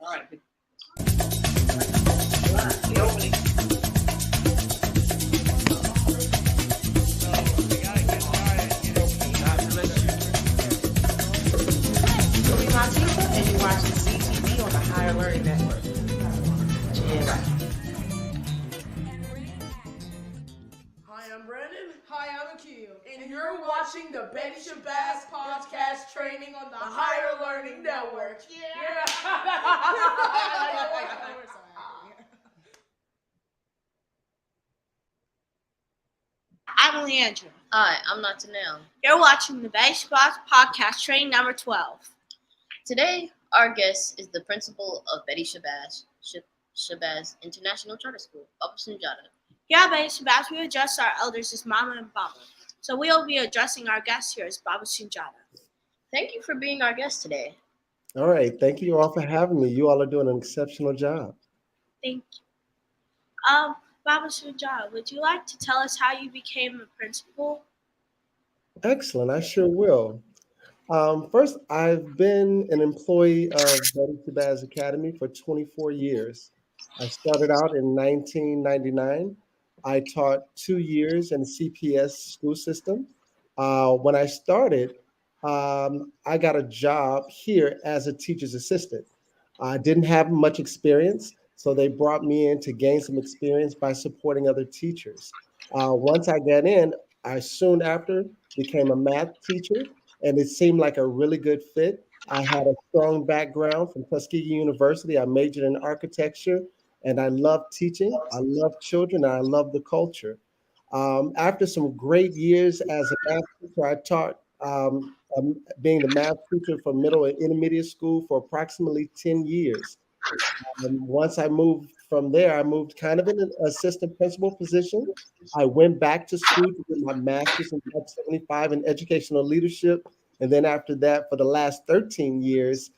All right. The opening. And you're watching CTV on the Higher Learning Network. Yeah. Hi, I'm Brandon. Hi, I'm Akil. And you're watching the Betty Shabazz podcast training on the Higher Learning Network. Yeah. I'm Leandra. Hi, I'm Nathaniel. You're watching the Betty Shabazz podcast training number 12. Today, our guest is the principal of Betty Shabazz International Charter School, Baba Sunjata. Here at Betty Shabazz, we address our elders as Mama and Baba. So we will be addressing our guest here as Baba Sunjata. Thank you for being our guest today. All right. Thank you all for having me. You all are doing an exceptional job. Thank you. Baba Sunjata, would you like to tell us how you became a principal? Excellent. I sure will. First, I've been an employee of Betty Shabazz Academy for 24 years. I started out in 1999. I taught 2 years in the CPS school system. When I started, I got a job here as a teacher's assistant. I didn't have much experience, so they brought me in to gain some experience by supporting other teachers. Once I got in, I soon after became a math teacher, and it seemed like a really good fit. I had a strong background from Tuskegee University. I majored in architecture, and I love teaching. I love children, and I love the culture. After some great years as a math teacher, I taught being the math teacher for middle and intermediate school for approximately 10 years. Once I moved from there, I moved kind of in an assistant principal position. I went back to school to get my master's in 75 in educational leadership. And then after that, for the last 13 years,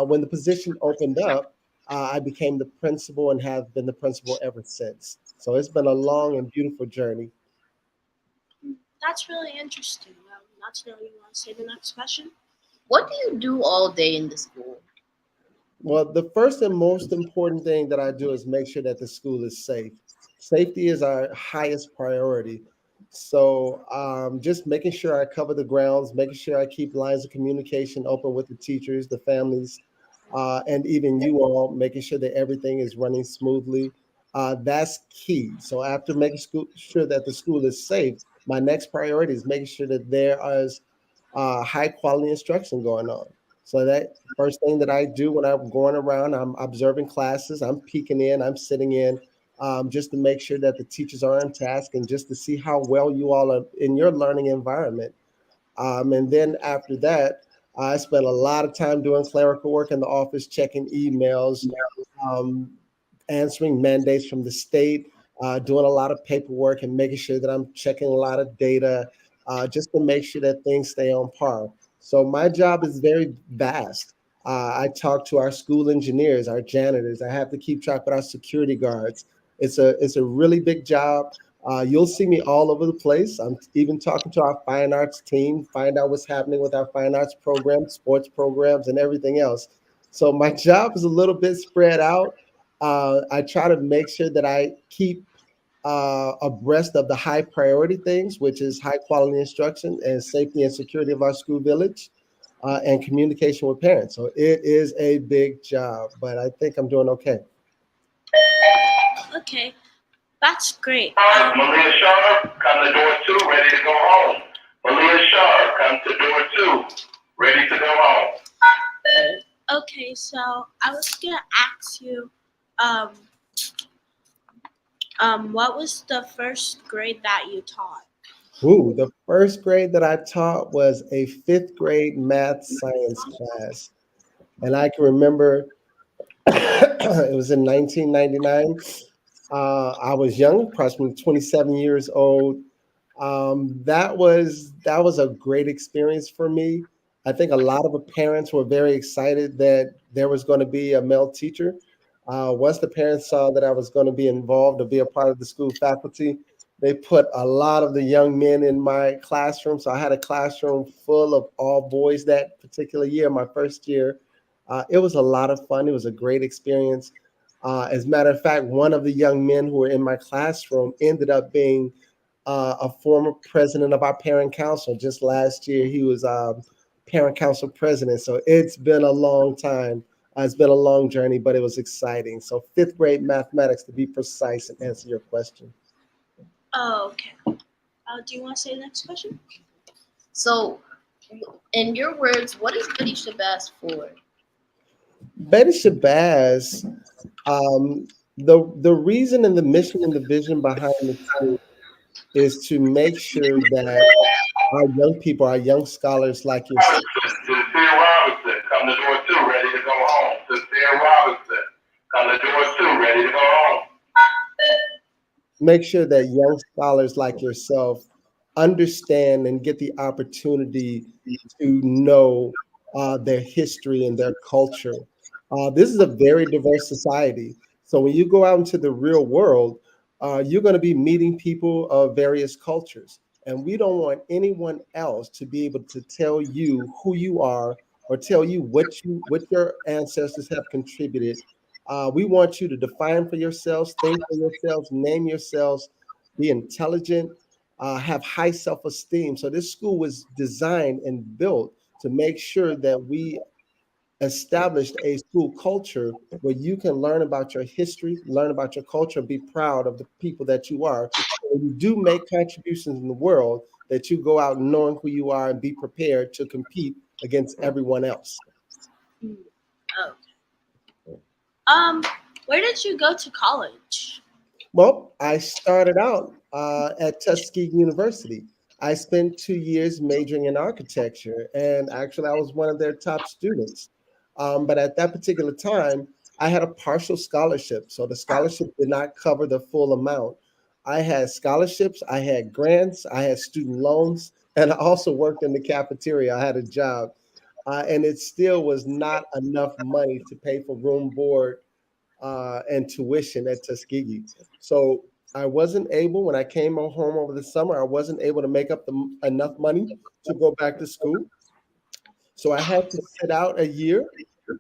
when the position opened up, I became the principal and have been the principal ever since. So it's been a long and beautiful journey. That's really interesting. Not to know, you want to say the next question? What do you do all day in the school? Well, the first and most important thing that I do is make sure that the school is safe. Safety is our highest priority. So just making sure I cover the grounds, making sure I keep lines of communication open with the teachers, the families, and even you all, making sure that everything is running smoothly. That's key. So after making sure that the school is safe, my next priority is making sure that there is high quality instruction going on. So that first thing that I do when I'm going around, I'm observing classes, I'm peeking in, I'm sitting in, just to make sure that the teachers are on task and just to see how well you all are in your learning environment. And then after that, I spent a lot of time doing clerical work in the office, checking emails, answering mandates from the state, doing a lot of paperwork and making sure that I'm checking a lot of data, just to make sure that things stay on par. So my job is very vast. I talk to our school engineers, our janitors. I have to keep track of our security guards. It's a really big job. You'll see me all over the place. I'm even talking to our fine arts team, find out what's happening with our fine arts programs, sports programs, and everything else. So my job is a little bit spread out. I try to make sure that I keep abreast of the high priority things, which is high quality instruction and safety and security of our school village, and communication with parents. So it is a big job, but I think I'm doing okay. Okay, that's great. Malia Shaw, come to door 2, ready to go home. Malia Shaw, come to door 2, ready to go home. Okay, so I was gonna ask you, what was the first grade that you taught? Ooh, the first grade that I taught was a 5th grade math science class. And I can remember it was in 1999. I was young, approximately 27 years old. That was a great experience for me. I think a lot of the parents were very excited that there was going to be a male teacher. Once the parents saw that I was going to be involved to be a part of the school faculty, they put a lot of the young men in my classroom. So I had a classroom full of all boys that particular year, my first year. It was a lot of fun. It was a great experience. As a matter of fact, one of the young men who were in my classroom ended up being a former president of our parent council. Just last year, he was parent council president. So it's been a long time. It's been a long journey, but it was exciting. So fifth grade mathematics, to be precise and answer your question. Oh, okay. Do you want to say the next question? So, in your words, what is Betty Shabazz for? Betty Shabazz, the reason and the mission and the vision behind the school is to make sure that our young people, our young scholars like yourself, Sincere Robinson, come to door two, ready to go home. Sincere Robinson, come to door two, ready to go home. make sure that young scholars like yourself understand and get the opportunity to know their history and their culture. This is a very diverse society. So when you go out into the real world, you're going to be meeting people of various cultures. And we don't want anyone else to be able to tell you who you are or tell you what your ancestors have contributed. We want you to define for yourselves, think for yourselves, name yourselves, be intelligent, have high self-esteem. So this school was designed and built to make sure that we established a school culture where you can learn about your history, learn about your culture, be proud of the people that you are. When you do make contributions in the world, that you go out knowing who you are and be prepared to compete against everyone else. Oh. Where did you go to college? Well, I started out at Tuskegee University. I spent 2 years majoring in architecture, and actually, I was one of their top students. But at that particular time, I had a partial scholarship, so the scholarship did not cover the full amount. I had scholarships, I had grants, I had student loans, and I also worked in the cafeteria. I had a job, and it still was not enough money to pay for room, board, and tuition at Tuskegee. So I wasn't able, when I came home over the summer, I wasn't able to make up enough money to go back to school. So I had to sit out a year.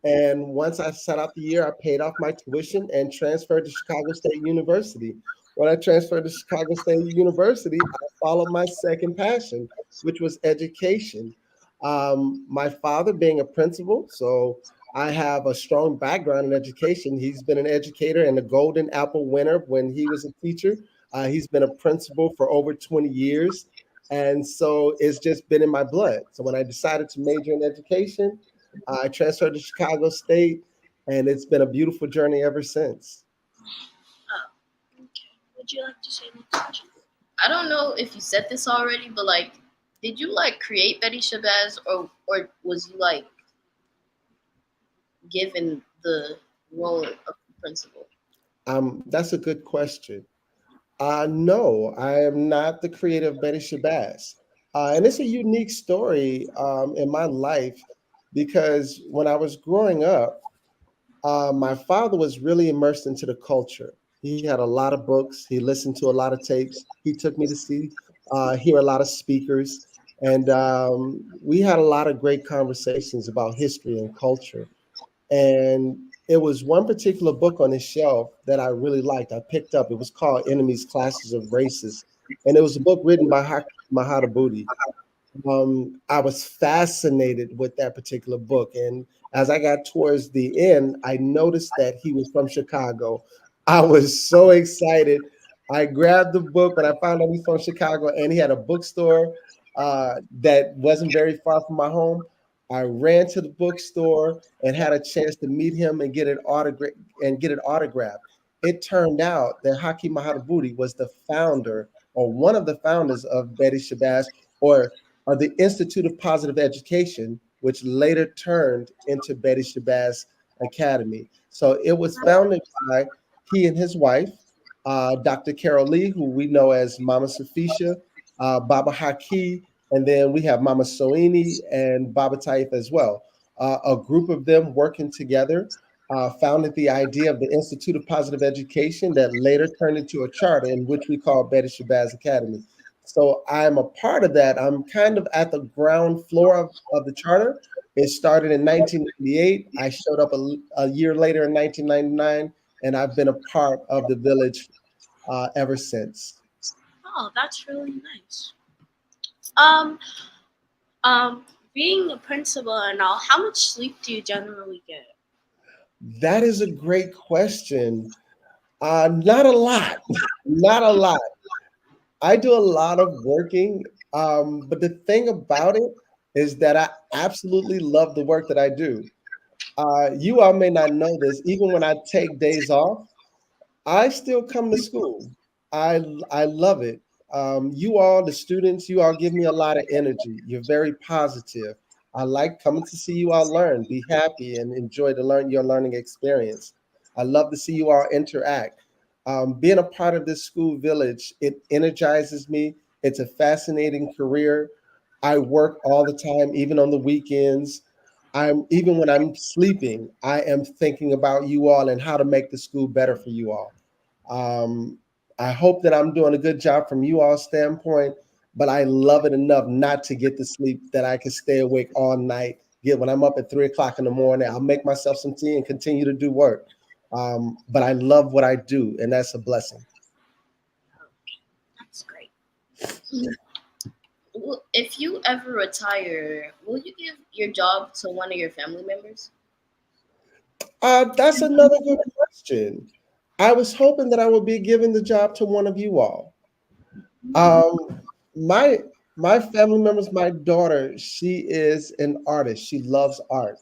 And once I sat out the year, I paid off my tuition and transferred to Chicago State University. When I transferred to Chicago State University, I followed my second passion, which was education. My father being a principal, so I have a strong background in education. He's been an educator and a Golden Apple winner when he was a teacher. He's been a principal for over 20 years. And so it's just been in my blood. So when I decided to major in education, I transferred to Chicago State, and it's been a beautiful journey ever since. Oh, okay. Would you like to say the next question? I don't know if you said this already, but like, did you like create Betty Shabazz, or was you like given the role of principal? That's a good question. No, I am not the creator of Betty Shabazz. And it's a unique story in my life because when I was growing up, my father was really immersed into the culture. He had a lot of books. He listened to a lot of tapes. He took me to hear a lot of speakers. And we had a lot of great conversations about history and culture. And it was one particular book on his shelf that I really liked. I picked up. It was called Enemies, Classes of Races. And it was a book written by Haki Mahadabuti. I was fascinated with that particular book. And as I got towards the end, I noticed that he was from Chicago. I was so excited. I grabbed the book when I found out he's from Chicago, and he had a bookstore that wasn't very far from my home. I ran to the bookstore and had a chance to meet him and get it autographed. It turned out that Haki Mahadabuti was the founder or one of the founders of Betty Shabazz, or the Institute of Positive Education, which later turned into Betty Shabazz Academy. So it was founded by he and his wife, Dr. Carol Lee, who we know as Mama Safisha, Baba Haki, and then we have Mama Soini and Baba Taif as well. A group of them working together founded the idea of the Institute of Positive Education that later turned into a charter in which we call Betty Shabazz Academy. So I'm a part of that. I'm kind of at the ground floor of the charter. It started in 1998. I showed up a year later in 1999, and I've been a part of the village ever since. Oh, that's really nice. Um, being a principal and all, how much sleep do you generally get? That is a great question. Not a lot, not a lot. I do a lot of working, but the thing about it is that I absolutely love the work that I do. You all may not know this, even when I take days off, I still come to school. I love it. You all, the students, you all give me a lot of energy. You're very positive. I like coming to see you all learn, be happy, and enjoy your learning experience. I love to see you all interact. Being a part of this school village, it energizes me. It's a fascinating career. I work all the time, even on the weekends. I'm even when I'm sleeping, I am thinking about you all and how to make the school better for you all. Um, I hope that I'm doing a good job from you all standpoint, but I love it enough not to get the sleep that I can stay awake all night. Get when I'm up at 3 o'clock in the morning, I'll make myself some tea and continue to do work. But I love what I do, and that's a blessing. That's great. If you ever retire, will you give your job to one of your family members? That's another good question. I was hoping that I would be giving the job to one of you all. Um, my my family members, my daughter, she is an artist. She loves art.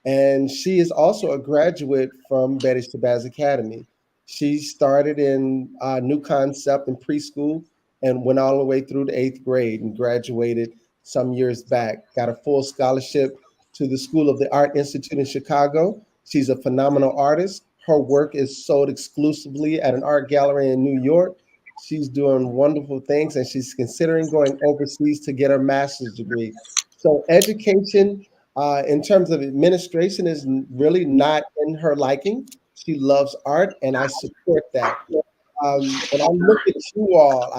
And she is also a graduate from Betty Shabazz Academy. She started in New Concept in preschool and went all the way through the 8th grade and graduated some years back. Got a full scholarship to the School of the Art Institute in Chicago. She's a phenomenal artist. Her work is sold exclusively at an art gallery in New York. She's doing wonderful things and she's considering going overseas to get her master's degree. So, education in terms of administration is really not in her liking. She loves art, and I support that. And I look at you all.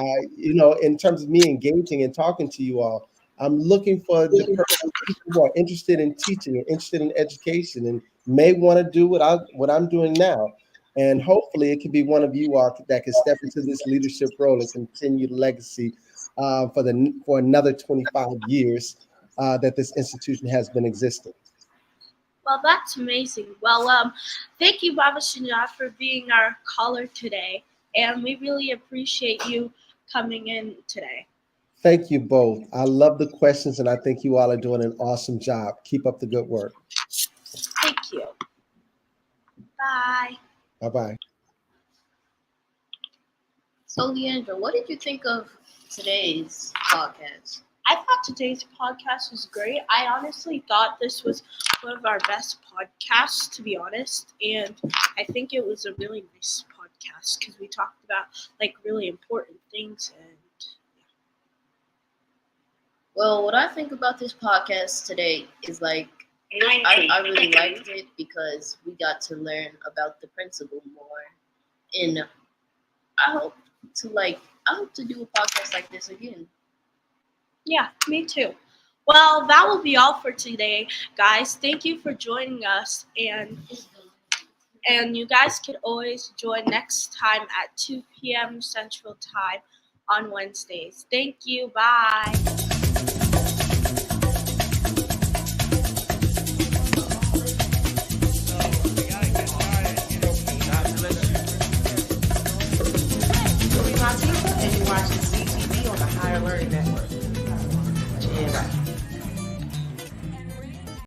In terms of me engaging and talking to you all, I'm looking for people who are interested in teaching and interested in education, and may want to do what I'm doing now. And hopefully, it could be one of you all that can step into this leadership role and continue the legacy for another 25 years that this institution has been existing. Well, that's amazing. Well, thank you, Baba Shinja, for being our caller today, and we really appreciate you coming in today. Thank you both. I love the questions, and I think you all are doing an awesome job. Keep up the good work. Thank you. Bye. Bye-bye. So, Leandra, what did you think of today's podcast? I thought today's podcast was great. I honestly thought this was one of our best podcasts, to be honest. And I think it was a really nice podcast because we talked about like really important things. And Well, what I think about this podcast today is like I really liked it because we got to learn about the principal more, and I hope to do a podcast like this again. yeah, me too. Well, that will be all for today, guys. Thank you for joining us, and you guys can always join next time at 2 p.m. Central Time on Wednesdays. Thank you. Bye. WATING, and you're watching CTV on the Higher Learning Network.